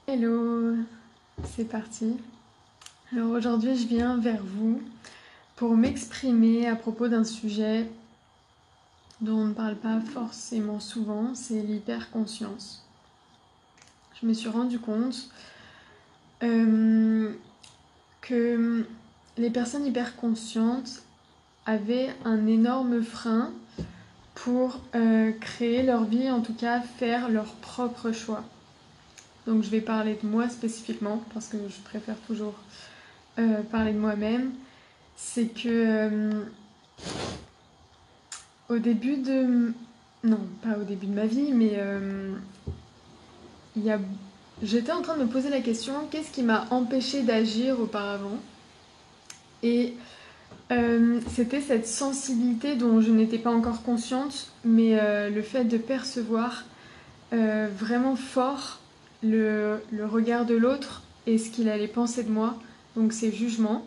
Hello, c'est parti. Alors aujourd'hui je viens vers vous pour m'exprimer à propos d'un sujet dont on ne parle pas forcément souvent, c'est l'hyperconscience. Je me suis rendu compte que les personnes hyperconscientes avaient un énorme frein pour créer leur vie, en tout cas faire leur propre choix. Donc je vais parler de moi spécifiquement parce que je préfère toujours parler de moi-même. C'est que au début de... Non, pas au début de ma vie, mais il y a... j'étais en train de me poser la question, qu'est-ce qui m'a empêché d'agir auparavant? Et c'était cette sensibilité dont je n'étais pas encore consciente, mais le fait de percevoir vraiment fort le regard de l'autre et ce qu'il allait penser de moi, donc ses jugements.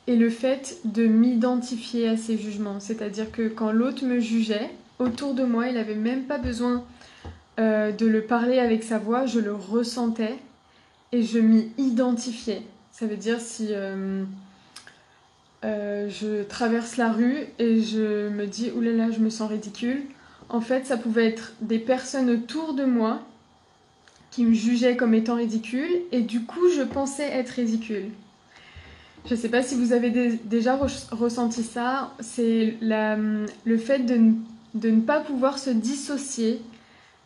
Et le fait de m'identifier à ces jugements. C'est-à-dire que quand l'autre me jugeait, autour de moi, il n'avait même pas besoin de le parler avec sa voix, je le ressentais et je m'y identifiais. Ça veut dire si je traverse la rue et je me dis « oulala, je me sens ridicule », en fait, ça pouvait être des personnes autour de moi qui me jugeaient comme étant ridicule et du coup, je pensais être ridicule. Je ne sais pas si vous avez déjà ressenti ça, c'est le fait de ne pas pouvoir se dissocier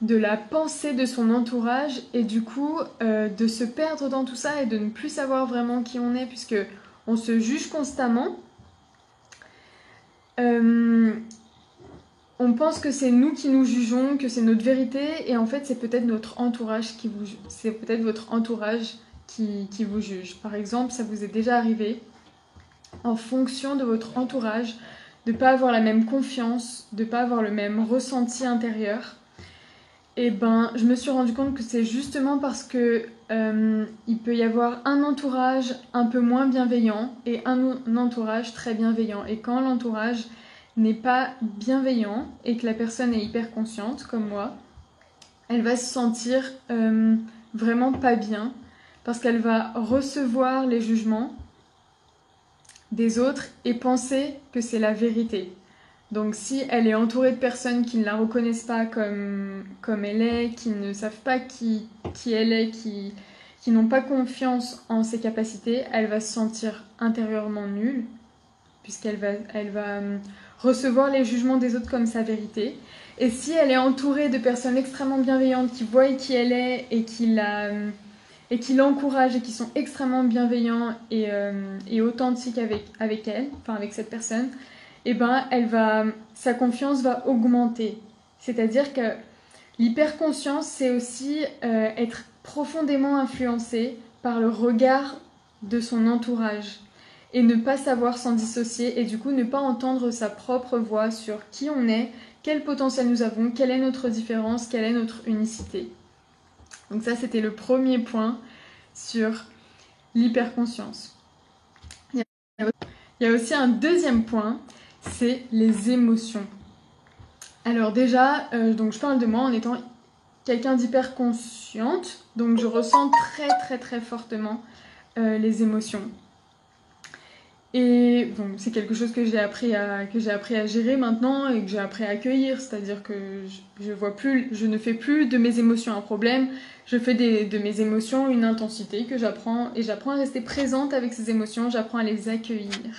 de la pensée de son entourage et du coup de se perdre dans tout ça et de ne plus savoir vraiment qui on est puisque on se juge constamment. On pense que c'est nous qui nous jugeons, que c'est notre vérité et en fait c'est peut-être notre entourage c'est peut-être votre entourage qui vous juge. Par exemple, ça vous est déjà arrivé en fonction de votre entourage, de ne pas avoir la même confiance, de ne pas avoir le même ressenti intérieur. Et ben, je me suis rendu compte que c'est justement parce que il peut y avoir un entourage un peu moins bienveillant et un entourage très bienveillant. Et quand l'entourage n'est pas bienveillant et que la personne est hyper consciente, comme moi, elle va se sentir vraiment pas bien parce qu'elle va recevoir les jugements des autres et penser que c'est la vérité. Donc si elle est entourée de personnes qui ne la reconnaissent pas comme elle est, qui ne savent pas qui elle est, qui n'ont pas confiance en ses capacités, elle va se sentir intérieurement nulle, puisqu'elle va recevoir les jugements des autres comme sa vérité. Et si elle est entourée de personnes extrêmement bienveillantes qui voient qui elle est et qui l'encouragent et qui sont extrêmement bienveillants et authentiques avec elle, enfin avec cette personne, et ben sa confiance va augmenter. C'est-à-dire que l'hyperconscience, c'est aussi être profondément influencé par le regard de son entourage et ne pas savoir s'en dissocier et du coup ne pas entendre sa propre voix sur qui on est, quel potentiel nous avons, quelle est notre différence, quelle est notre unicité. Donc ça, c'était le premier point sur l'hyperconscience. Il y a aussi un deuxième point, c'est les émotions. Alors déjà, donc je parle de moi en étant quelqu'un d'hyper consciente, donc je ressens très très très fortement les émotions. Et bon, c'est quelque chose que j'ai appris à gérer maintenant et que j'ai appris à accueillir, c'est-à-dire que je ne fais plus de mes émotions un problème, je fais de mes émotions une intensité que j'apprends et j'apprends à rester présente avec ces émotions, j'apprends à les accueillir.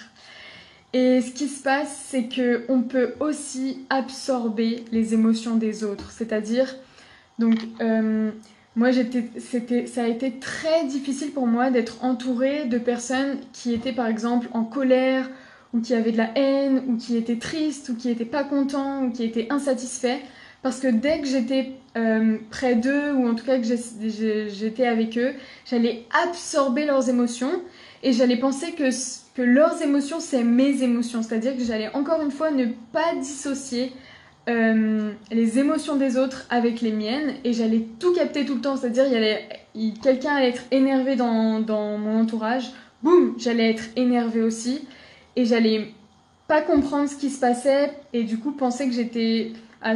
Et ce qui se passe, c'est qu'on peut aussi absorber les émotions des autres. C'est-à-dire, donc, moi, ça a été très difficile pour moi d'être entourée de personnes qui étaient, par exemple, en colère, ou qui avaient de la haine, ou qui étaient tristes, ou qui n'étaient pas contents, ou qui étaient insatisfaits. Parce que dès que j'étais près d'eux, ou en tout cas que j'étais avec eux, j'allais absorber leurs émotions, et j'allais penser que leurs émotions, c'est mes émotions. C'est-à-dire que j'allais encore une fois ne pas dissocier les émotions des autres avec les miennes et j'allais tout capter tout le temps. C'est-à-dire quelqu'un allait être énervé dans mon entourage, boum, j'allais être énervée aussi et j'allais pas comprendre ce qui se passait et du coup penser que j'étais à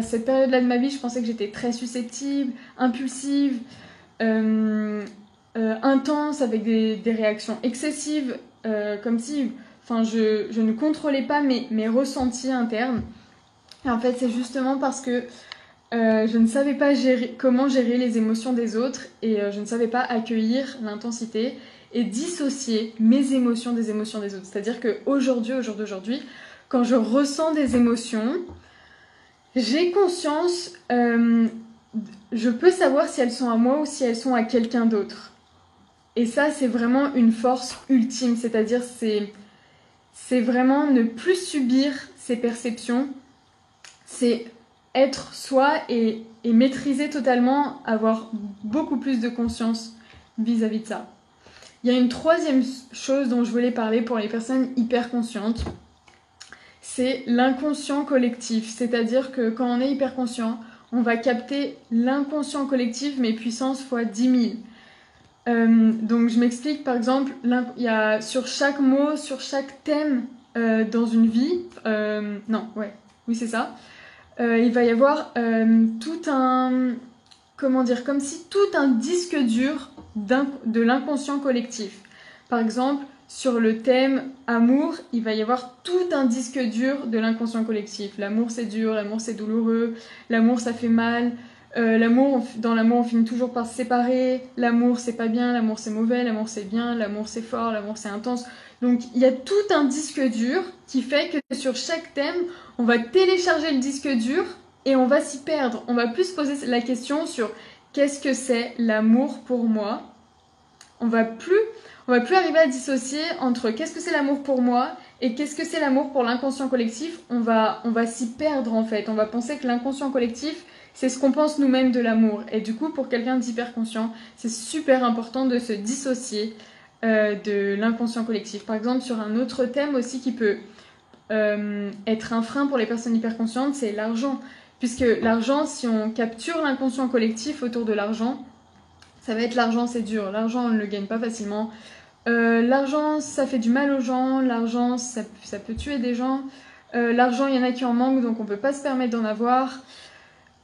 cette période-là de ma vie, je pensais que j'étais très susceptible, impulsive, intense, avec des réactions excessives, comme si je ne contrôlais pas mes ressentis internes. Et en fait, c'est justement parce que je ne savais pas comment gérer les émotions des autres et je ne savais pas accueillir l'intensité et dissocier mes émotions des émotions des autres. C'est-à-dire qu'aujourd'hui, au jour d'aujourd'hui, quand je ressens des émotions, j'ai conscience, je peux savoir si elles sont à moi ou si elles sont à quelqu'un d'autre. Et ça, c'est vraiment une force ultime, c'est-à-dire c'est vraiment ne plus subir ces perceptions, c'est être soi et maîtriser totalement, avoir beaucoup plus de conscience vis-à-vis de ça. Il y a une troisième chose dont je voulais parler pour les personnes hyper conscientes, c'est l'inconscient collectif. C'est-à-dire que quand on est hyper conscient, on va capter l'inconscient collectif, mais puissance fois 10 000. Donc je m'explique, par exemple, il y a sur chaque mot, sur chaque thème dans une vie, oui c'est ça, il va y avoir tout un, comment dire, comme si tout un disque dur de l'inconscient collectif. Par exemple, sur le thème amour, il va y avoir tout un disque dur de l'inconscient collectif. L'amour c'est dur, l'amour c'est douloureux, l'amour ça fait mal, dans l'amour on finit toujours par se séparer, l'amour c'est pas bien, l'amour c'est mauvais, l'amour c'est bien, l'amour c'est fort, l'amour c'est intense. Donc il y a tout un disque dur qui fait que sur chaque thème, on va télécharger le disque dur et on va s'y perdre. On va plus se poser la question sur qu'est-ce que c'est l'amour pour moi. On va plus arriver à dissocier entre qu'est-ce que c'est l'amour pour moi et qu'est-ce que c'est l'amour pour l'inconscient collectif. On va s'y perdre en fait. On va penser que l'inconscient collectif, c'est ce qu'on pense nous-mêmes de l'amour. Et du coup, pour quelqu'un d'hyper conscient, c'est super important de se dissocier de l'inconscient collectif. Par exemple, sur un autre thème aussi qui peut être un frein pour les personnes hyper conscientes, c'est l'argent. Puisque l'argent, si on capture l'inconscient collectif autour de l'argent, ça va être l'argent c'est dur, l'argent on ne le gagne pas facilement, l'argent ça fait du mal aux gens, l'argent ça peut tuer des gens, l'argent il y en a qui en manquent donc on ne peut pas se permettre d'en avoir,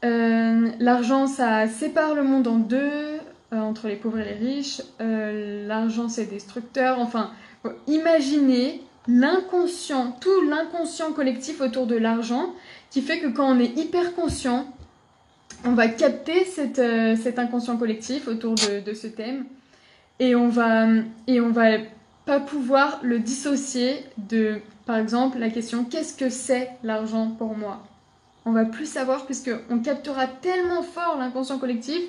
l'argent ça sépare le monde en deux, entre les pauvres et les riches, l'argent c'est destructeur, enfin imaginez l'inconscient, tout l'inconscient collectif autour de l'argent qui fait que quand on est hyper conscient, on va capter cet inconscient collectif autour de ce thème et on va pas pouvoir le dissocier de, par exemple, la question qu'est-ce que c'est l'argent pour moi? On va plus savoir puisqu'on captera tellement fort l'inconscient collectif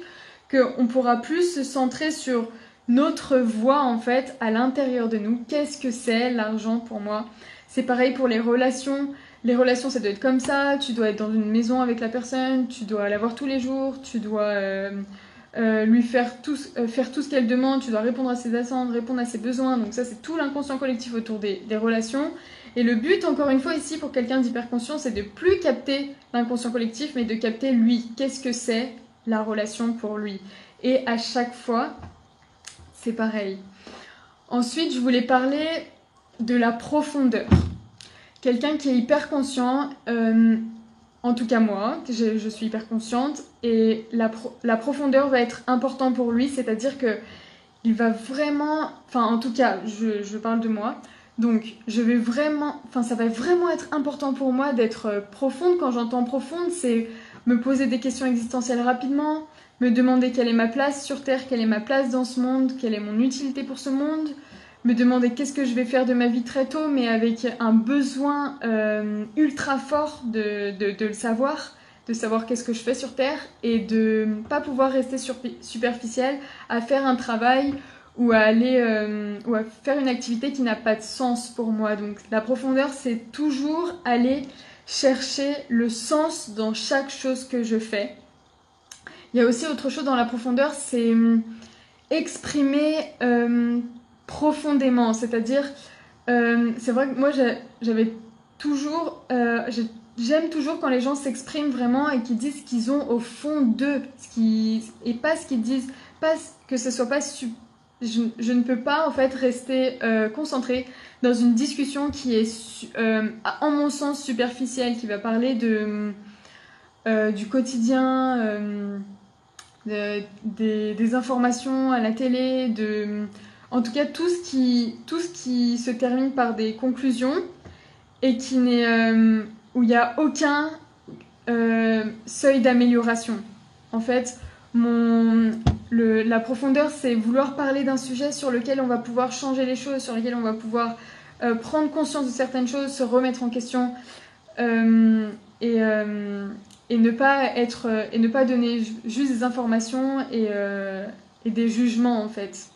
qu'on pourra plus se centrer sur notre voix en fait à l'intérieur de nous. Qu'est-ce que c'est l'argent pour moi? C'est pareil pour les relations. Les relations, ça doit être comme ça. Tu dois être dans une maison avec la personne, tu dois la voir tous les jours, tu dois lui faire tout ce qu'elle demande, tu dois répondre à ses attentes, répondre à ses besoins. Donc ça, c'est tout l'inconscient collectif autour des relations. Et le but, encore une fois, ici, pour quelqu'un d'hyper conscient, c'est de plus capter l'inconscient collectif, mais de capter lui. Qu'est-ce que c'est la relation pour lui? Et à chaque fois, c'est pareil. Ensuite, je voulais parler de la profondeur. Quelqu'un qui est hyper conscient, en tout cas moi, je suis hyper consciente, et la profondeur va être importante pour lui, c'est-à-dire que il va vraiment, enfin en tout cas, je parle de moi, donc ça va vraiment être important pour moi d'être profonde. Quand j'entends profonde, c'est me poser des questions existentielles rapidement, me demander quelle est ma place sur Terre, quelle est ma place dans ce monde, quelle est mon utilité pour ce monde, me demander qu'est-ce que je vais faire de ma vie très tôt, mais avec un besoin ultra fort de le savoir, de savoir qu'est-ce que je fais sur Terre et de ne pas pouvoir rester superficielle à faire un travail ou à faire une activité qui n'a pas de sens pour moi. Donc la profondeur, c'est toujours aller chercher le sens dans chaque chose que je fais. Il y a aussi autre chose dans la profondeur, c'est exprimer profondément, c'est-à-dire c'est vrai que moi j'avais toujours j'aime toujours quand les gens s'expriment vraiment et qu'ils disent ce qu'ils ont au fond d'eux, et pas ce qu'ils disent, pas que ce soit pas je ne peux pas en fait rester concentrée dans une discussion qui est en mon sens superficielle, qui va parler du quotidien, des informations à la télé, en tout cas tout ce qui se termine par des conclusions et où il n'y a aucun seuil d'amélioration. En fait, la profondeur, c'est vouloir parler d'un sujet sur lequel on va pouvoir changer les choses, sur lequel on va pouvoir prendre conscience de certaines choses, se remettre en question et ne pas donner juste des informations et des jugements en fait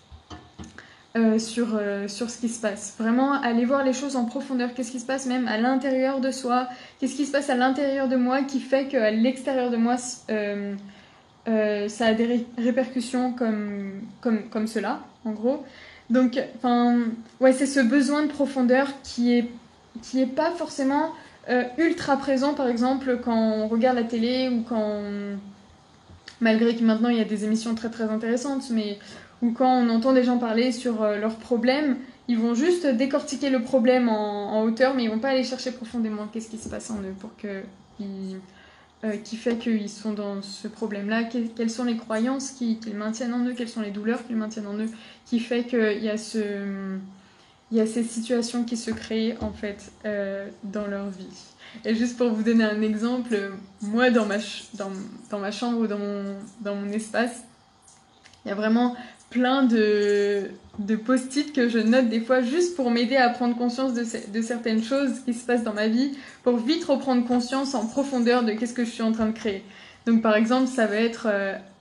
sur ce qui se passe. Vraiment aller voir les choses en profondeur, qu'est-ce qui se passe même à l'intérieur de soi, qu'est-ce qui se passe à l'intérieur de moi qui fait qu'à l'extérieur de moi ça a des répercussions comme cela, en gros. Donc, ouais, c'est ce besoin de profondeur qui est pas forcément ultra présent, par exemple, quand on regarde la télé ou malgré que maintenant il y a des émissions très très intéressantes, ou quand on entend des gens parler sur leurs problèmes, ils vont juste décortiquer le problème en hauteur, mais ils vont pas aller chercher profondément qu'est-ce qui se passe en eux pour qui fait qu'ils sont dans ce problème-là, quelles sont les croyances qu'ils maintiennent en eux, quelles sont les douleurs qu'ils maintiennent en eux, qui fait qu'il y a ces situations qui se créent en fait dans leur vie. Et juste pour vous donner un exemple, moi dans ma chambre ou dans mon espace, il y a vraiment plein de post-it que je note des fois juste pour m'aider à prendre conscience de certaines choses qui se passent dans ma vie, pour vite reprendre conscience en profondeur de qu'est-ce que je suis en train de créer. Donc par exemple, ça va être,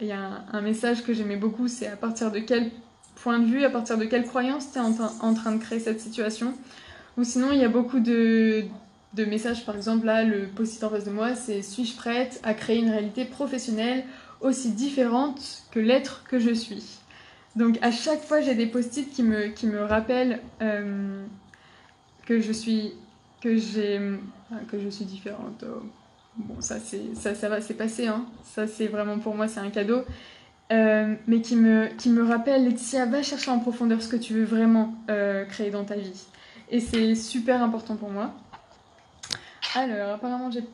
il y a un message que j'aimais beaucoup, c'est à partir de quel point de vue, à partir de quelle croyance tu es en train de créer cette situation. Ou sinon, il y a beaucoup de messages, par exemple là, le post-it en face de moi, c'est « Suis-je prête à créer une réalité professionnelle aussi différente que l'être que je suis ?» Donc à chaque fois, j'ai des post-it qui me rappellent que je suis différente. Bon, ça va, c'est passé, hein. Ça, c'est vraiment pour moi, c'est un cadeau. Mais qui me rappelle, Laetitia, va chercher en profondeur ce que tu veux vraiment créer dans ta vie. Et c'est super important pour moi. Alors, apparemment, j'ai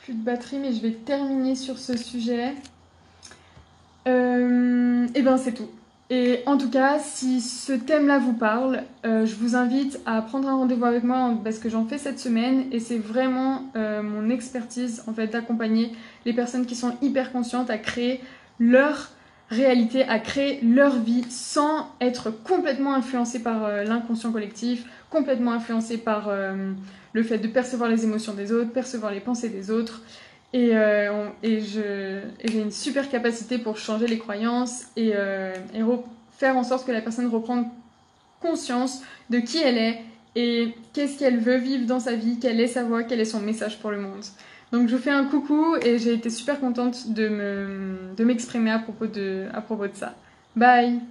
plus de batterie, mais je vais terminer sur ce sujet. Et ben c'est tout. Et en tout cas, si ce thème-là vous parle, je vous invite à prendre un rendez-vous avec moi parce que j'en fais cette semaine et c'est vraiment mon expertise en fait d'accompagner les personnes qui sont hyper conscientes à créer leur réalité, à créer leur vie sans être complètement influencées par l'inconscient collectif, complètement influencées par le fait de percevoir les émotions des autres, percevoir les pensées des autres. Et j'ai une super capacité pour changer les croyances et faire en sorte que la personne reprenne conscience de qui elle est et qu'est-ce qu'elle veut vivre dans sa vie, quelle est sa voix, quel est son message pour le monde. Donc je vous fais un coucou et j'ai été super contente de m'exprimer à propos de ça. Bye!